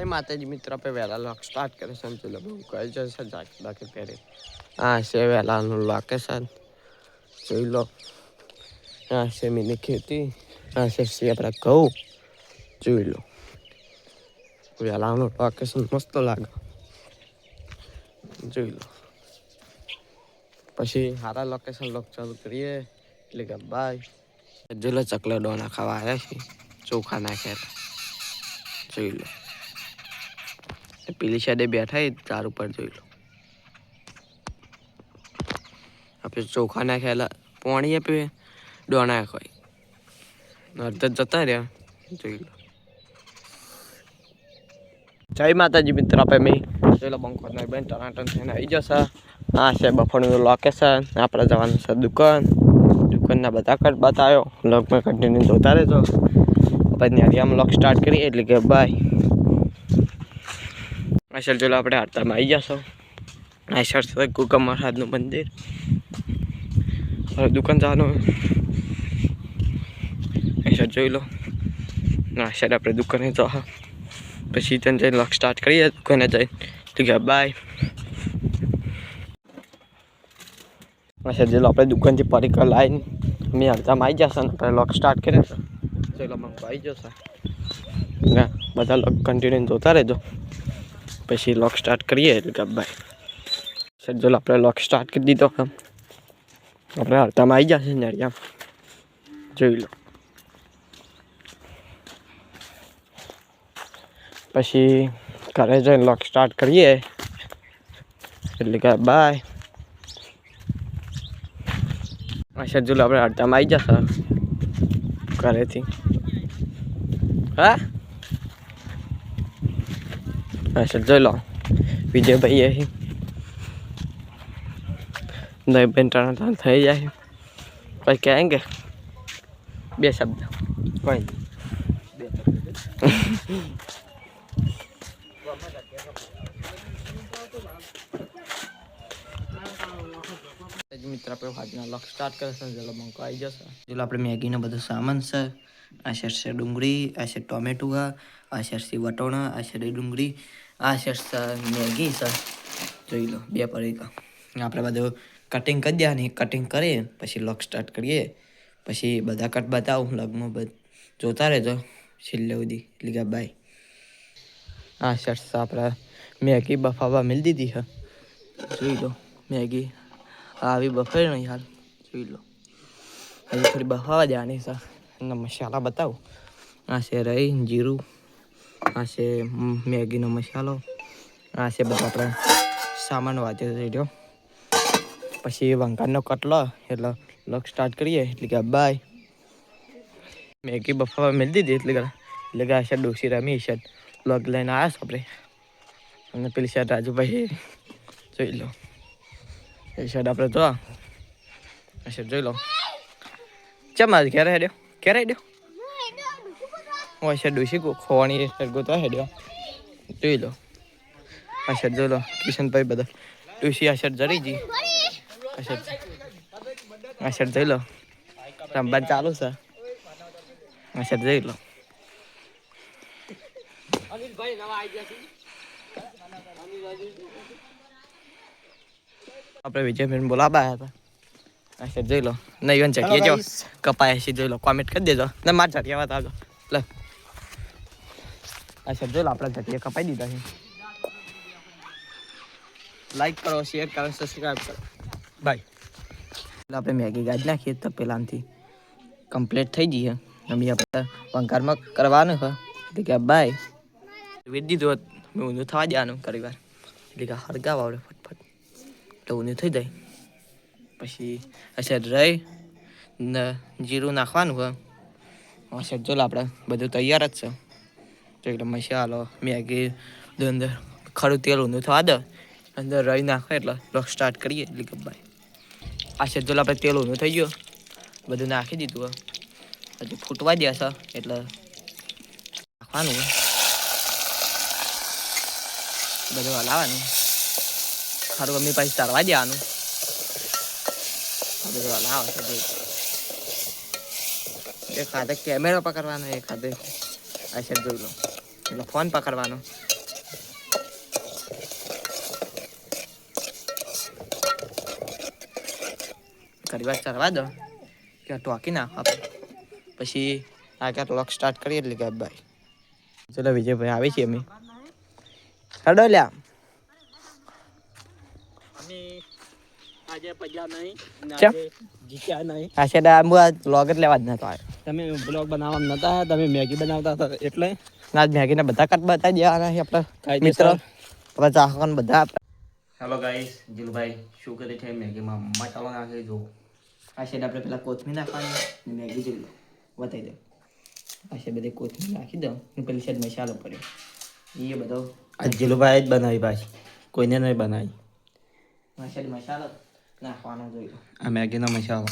जय माता जी मित्र पे वेला लॉक स्टार्ट करे सन चलो कई जैसा जाके के पेरे हाँ से वेला लोकेशन જોઈ લો हाँ से मिनी खेती हाँ से अपना कहू જોઈ લો વેલાનું લોકેશન મસ્ત લાગે જોઈ લો પછી સારા લોકેશન લોક ચાલુ કરીએ એટલે કે બાય જોઈ લો ચકલા ડોના ખાવા આવ્યા છે ચોખા નાખ્યા જોઈ લો પેલી સાઈડે બેઠા ઝાડ ઉપર જોઈ લો આપણે ચોખા નાખ્યા પાણી આપે ડોના ખાય અડધા જતા રહ્યા જોઈ લો જય માતાજી મિત્ર આપણે મેં જોઈ લો બંકોના બેન ટનાટન થઈને આવી જશે આ છે બફોરનું લોકેશન આપણે જવાનું છે દુકાનના બધા કટ બતાવ્યો લોગમાં કન્ટિન્યુ જોતા રહેજો પછી હરિયામાં લોક સ્ટાર્ટ કરીએ એટલે કે બાય અસલ ચલો આપણે હાથમાં આવી જશો આ સર છે કુકમ મહારાજનું મંદિર દુકાન જવાનું સર જોઈ લો ના સર આપણે દુકાને જવા પછી ત્યાં જઈને લોક સ્ટાર્ટ કરીએ દુકાને જઈને તો કે બાય અસર ચલો આપણે દુકાનથી પરિકર લાવીને મેં અડધામાં આવી જશે ને આપણે લોક સ્ટાર્ટ કરીએ ચલો મને આવી જશે ના બધા લોક કન્ટિન્યુ જોતા રહેજો પછી લોક સ્ટાર્ટ કરીએ એટલે કે બાય સર ચલો આપણે લોક સ્ટાર્ટ કરી દીધો આપણે અડધામાં આવી જશે ને યાર જોઈ લો પછી ઘરે જઈને લોક સ્ટાર્ટ કરીએ એટલે કે બાય અસર ચલો આપણે અડધામાં આવી જશે ઘરેથી હા અસર જોઈ લો વિજયભાઈ અહીં नहीं बेंटाना था થઈ જાય કોઈ કહેંગે બે શબ્દ કોઈ મિત્ર આપણે આજના લોક સ્ટાર્ટ કરે છે ચલો બંકો આવી જશે ચલો આપણે મેગીનો બધો સામાન છે આ છે ડુંગળી આ છે ટોમેટો આ છે વટોણા આ છે ડુંગળી આ છે મેગી છે જોઈ લો બે પડીકા આપણે બધું કટિંગ કરી દે ને કટિંગ કરીએ પછી લોક સ્ટાર્ટ કરીએ પછી બધા કટ બતાવું લગમાં જોતા રહેજો છેલ્લે સુધી એટલે કે બાય આ શર્ટ્સ આપણે મેગી બફાવા મિલ દીધી છે જોઈ લો મેગી આવી બફે નહીં હાલ જોઈ લો હજી થોડી બફાવા દેવાની છે એના મસાલા બતાવું આ છે રહી જીરું આ છે મેગીનો મસાલો આ છે બધા આપણે સામાન વાંચે થઈ રહ્યો પછી વંકારનો કટલો એટલે લોક સ્ટાર્ટ કરીએ એટલે કે બાય મેગી બફાવા મેળ દીધી એટલે કે આ શર્ટ ડોસી રમી શર્ટ લોક લઈને આવ્યા આપણે અને પેલી શર્ટ રાજુભાઈ જોઈ લો એ શર્ટ આપણે જો આ શર્ટ જોઈ લો ચમ આજ ક્યારે હેડ્યો હું શર્ટ ડોસી ખોવાની શર્ટ ગોતવા હેડ્યો જોઈ લો આ શર્ટ જોઈ લો કિશનભાઈ બધા ડોસી આ શર્ટ જરી જી આ શર્ટ જોઈ લો રમવાનું ચાલુ છે આ શર્ટ જોઈ લો આપણે વિજયભાઈ બોલાવા આવ્યા હતા આ શર્ટ જોઈ લો નહીં ચટીએ જો કપાય છે જોઈ લો કોમેન્ટ કરી દેજો ને માર ચટિયા વાત આવજો લે આ શર્ટ જોઈ લો આપણે ચટીએ કપાઈ દીધા છે લાઈક કરો શેર કરો સબસ્ક્રાઈબ કરો બાય આપણે મેગી ગાજ નાખીએ તો પેલાથી કમ્પ્લીટ થઈ જઈએ અમે આપણે વંકારમાં કરવાનું છે એટલે કે બાય વેચ દીધું મેં ઊંધું થવા દેવાનું ઘણી વાર એટલે કે હળગાવ આવડે ફટફટ એટલે ઊંધું થઈ જાય પછી અસર રહી ને જીરું નાખવાનું હોય અસર ચાલો આપણે બધું તૈયાર જ છે તો એટલે મસાલો મેગી અંદર ખરું તેલ ઊંધું થવા દે અંદર રહી નાખો એટલે લોક સ્ટાર્ટ કરીએ એટલે કે બાય આ શેડ્યુલ આપણે તેલ ઊંધું થઈ ગયું બધું નાખી દીધું હજી ફૂટવા દેશે એટલે નાખવાનું બધું હલાવવાનું ખરું મમ્મી પાછી તરવા દેવાનું બધું હલાવે છે એક હાથે કેમેરો પકડવાનો એક હાથે આ શેડ જોઈ લો એટલે ફોન પકડવાનો ઘણી વાર ચડવા દો કે ટોકી નાખો આપણે પછી આગળ વ્લોગ સ્ટાર્ટ કરીએ એટલે કે ભાઈ ચલો વિજયભાઈ આવી છીએ અમે હેડો લ્યા આજે પજા નહીં ચમ જીત્યા નહીં આ છે હું આ વ્લોગ જ લેવા જ નતો આવ્યો તમે બ્લોગ બનાવવા નતા તમે મેગી બનાવતા હતા એટલે ના મેગીને બધા કટ બતાવી દેવાના છે આપણા મિત્ર આપણે ચાહવાના બધા હેલો ગાઈસ જીલુભાઈ શું કરે છે મેગીમાં મસાલો નાખી જો આ છે આપણે પેલા કોથમીર નાખવાની મેગી જોઈ લો બતાવી દો આ છે બધી કોથમીર નાખી દો ને પેલી છે મસાલો પડ્યો એ બધો આ જીલુભાઈ જ બનાવી પાછી કોઈને નહીં બનાવી આ છે મસાલો નાખવાનો જોઈ લો આ મેગીનો મસાલો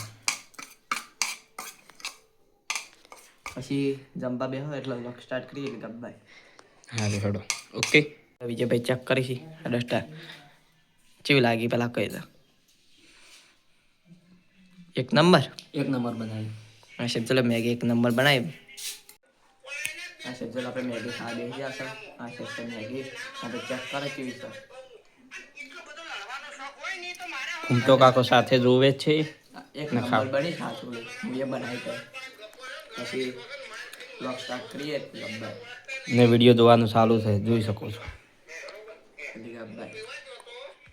પછી જમવા બેહો એટલે વ્લોગ સ્ટાર્ટ કરીએ કે ગબ્બાઈ હા હેડો ઓકે વિજયભાઈ ચેક કરીશી ડસ્ટર કેવી લાગી પેલા કહી દો એક નંબર બનાવી આ ચલો મેગી એક નંબર બનાવી આ ચલો આપણે મેગી ખાવા બેસી જશે આ છે મેગી આપણે ચેક કરે કેવી છે હું તો કાકો સાથે જોવે જ છે એક ને ખાવ. નંબર બની સાચું હું એ બનાવી તો પછી બ્લોગ સ્ટાર્ટ કરીએ ગબ્બાઈ ને વિડીયો જોવાનું ચાલુ છે જોઈ શકો છો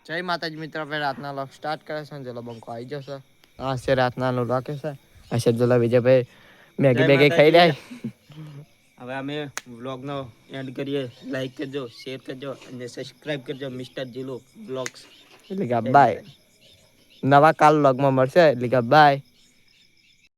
જય માતાજી મિત્ર આપણે રાતના લોક સ્ટાર્ટ કરે છે ચલો બંકો આવી જશે આ છે રાતના નો લોકે છે આ છે ચલો વિજયભાઈ મેગી બેગી ખાઈ લે હવે અમે વ્લોગનો એન્ડ કરીએ લાઈક કરજો શેર કરજો અને સબસ્ક્રાઇબ કરજો મિસ્ટર જીલો બ્લોગ્સ એટલે કે બાય નવા કાલ વ્લોગમાં મળશે એટલે કે બાય